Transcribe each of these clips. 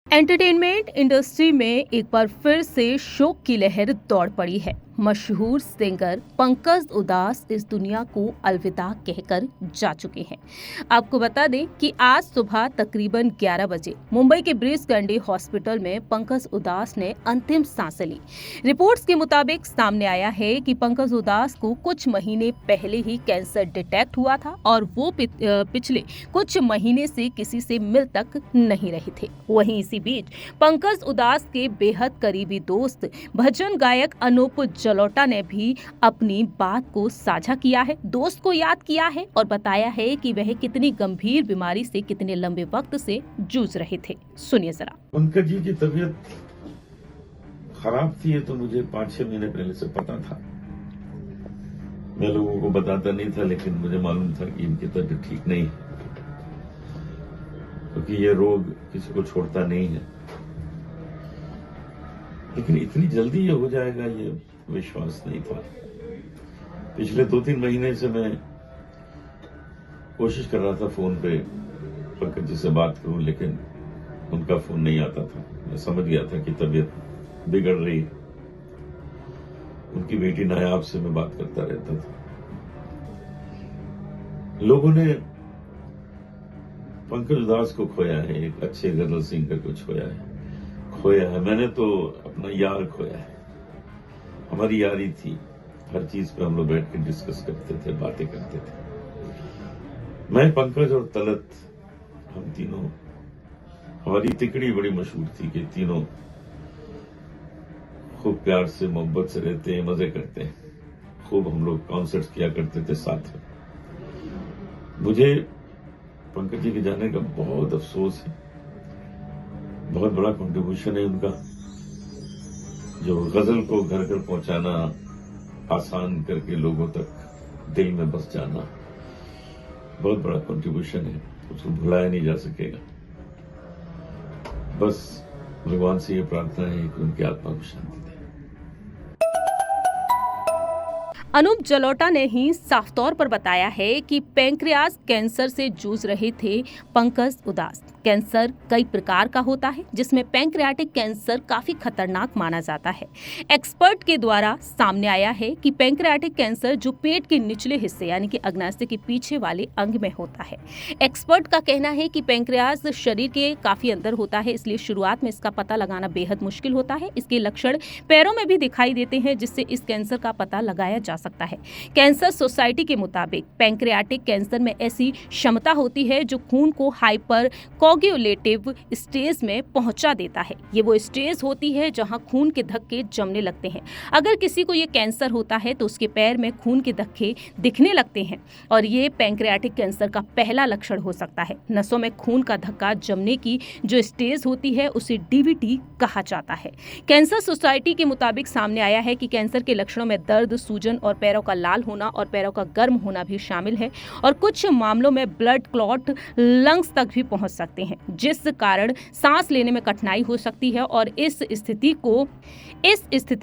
Entertainment industry में एक बार फिर से शोक की लहर दौड़ पड़ी है। मशहूर सिंगर पंकज उधास इस दुनिया को अलविदा कहकर जा चुके हैं। आपको बता दें कि आज सुबह तकरीबन 11 बजे मुंबई के ब्रीच कैंडी हॉस्पिटल में पंकज उधास ने अंतिम सांसें ली। रिपोर्ट्स के मुताबिक सामने आया है कि पंकज उधास को कुछ महीने पहले ही कैंसर डिटेक्ट हुआ था और वो पिछले कुछ महीने से किसी से मिल तक नहीं रहे थे। वहीं इसी बीच पंकज उधास के बेहद करीबी दोस्त भजन गायक अनूप जलोटा ने भी अपनी बात को साझा किया है, दोस्त को याद किया है और बताया है कि वह कितनी गंभीर बीमारी से कितने लंबे वक्त से जूझ रहे थे। सुनिए जरा। पंकज जी की तबीयत खराब थी, ये तो मुझे 5-6 महीने पहले से पता था। मैं लोगों को बताता नहीं था, लेकिन मुझे मालूम था कि इनकी तबीयत ठीक नहीं है, क्योंकि ये रोग किसी को छोड़ता नहीं है। लेकिन इतनी जल्दी ये हो जाएगा, ये विश्वास नहीं था। पिछले 2-3 महीने से मैं कोशिश कर रहा था फोन पे पंकज जी से बात करूं, लेकिन उनका फोन नहीं आता था। मैं समझ गया था कि तबीयत बिगड़ रही है। उनकी बेटी नायाब से मैं बात करता रहता था। लोगों ने पंकज उधास को खोया है, एक अच्छे गजल सिंगर को खोया है। मैंने तो अपना यार खोया है। हमारी यारी थी, हर चीज पे हम लोग बैठ के डिस्कस करते थे, बातें करते थे। मैं, पंकज और तलत, हम तीनों, हमारी तिकड़ी बड़ी मशहूर थी कि तीनों खूब प्यार से मोहब्बत से रहते हैं, मजे करते हैं। खूब हम लोग कॉन्सर्ट्स किया करते थे साथ में। मुझे पंकज जी के जाने का बहुत अफसोस है। बहुत बड़ा कंट्रीब्यूशन है उनका, जो गजल को घर घर पहुंचाना, आसान करके लोगों तक दिल में बस जाना, बहुत बड़ा कंट्रीब्यूशन है। उसको भुलाया नहीं जा सकेगा। बस भगवान से ये प्रार्थना है कि उनकी आत्मा को शांति दे। अनूप जलोटा ने ही साफ तौर पर बताया है कि पैंक्रियाज कैंसर से जूझ रहे थे पंकज उधास। कैंसर कई प्रकार का होता है, जिसमें पैंक्रियाटिक कैंसर काफी खतरनाक माना जाता है। एक्सपर्ट के द्वारा सामने आया है कि पैंक्रियाटिक कैंसर जो पेट के निचले हिस्से यानी कि अग्नाशय के पीछे वाले अंग में होता है। एक्सपर्ट का कहना है कि पैंक्रियाज शरीर के काफी अंदर होता है, इसलिए शुरुआत में इसका पता लगाना बेहद मुश्किल होता है। इसके लक्षण पैरों में भी दिखाई देते हैं, जिससे इस कैंसर का पता लगाया जा सकता है। कैंसर सोसाइटी के मुताबिक पैंक्रियाटिक कैंसर में ऐसी क्षमता होती है जो खून को हाइपर कोगुलेटिव स्टेज में पहुंचा देता है। ये वो स्टेज होती है जहां खून के धक्के जमने लगते हैं। अगर किसी को ये कैंसर होता है तो उसके पैर में खून के धक्के दिखने लगते हैं और ये पैंक्रियाटिक कैंसर का पहला लक्षण हो सकता है। नसों में खून का धक्का जमने की जो स्टेज होती है उसे डीवीटी कहा जाता है। कैंसर सोसाइटी के मुताबिक सामने आया है कि कैंसर के लक्षणों में दर्द, सूजन और पैरों का लाल होना और पैरों का गर्म होना भी शामिल है और कुछ मामलों में ब्लड क्लॉट लंग्स तक भी पहुंच सकते हैं, जिस कारण सांस लेने में कठिनाई हो सकती है और इस स्थिति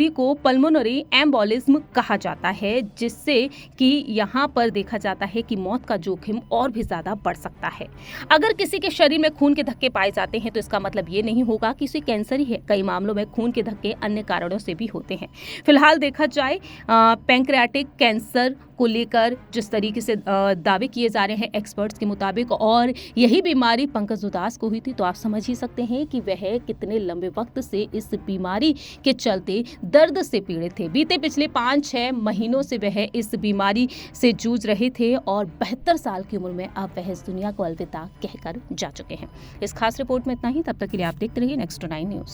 को पल्मोनरी एम्बोलिज्म कहा जाता है, जिससे कि यहाँ पर देखा जाता है कि मौत का जोखिम और भी ज्यादा बढ़ सकता है। अगर किसी के शरीर में खून के धक्के पाए जाते हैं तो इसका मतलब ये नहीं होगा कि उसे कैंसर ही है। कई मामलों में खून के धक्के अन्य कारणों से भी होते हैं। फिलहाल देखा जाए पैंक्रियाटिक कैंसर को लेकर जिस तरीके से दावे किए जा रहे हैं एक्सपर्ट्स के मुताबिक, और यही बीमारी पंकज उधास को हुई थी, तो आप समझ ही सकते हैं कि वह कितने लंबे वक्त से इस बीमारी के चलते दर्द से पीड़ित थे। बीते पिछले 5-6 महीनों से वह इस बीमारी से जूझ रहे थे और 72 साल की उम्र में अब वह इस दुनिया को अलविदा कहकर जा चुके हैं। इस खास रिपोर्ट में इतना ही। तब तक के लिए आप देखते रहिए नेक्स्ट 9 न्यूज।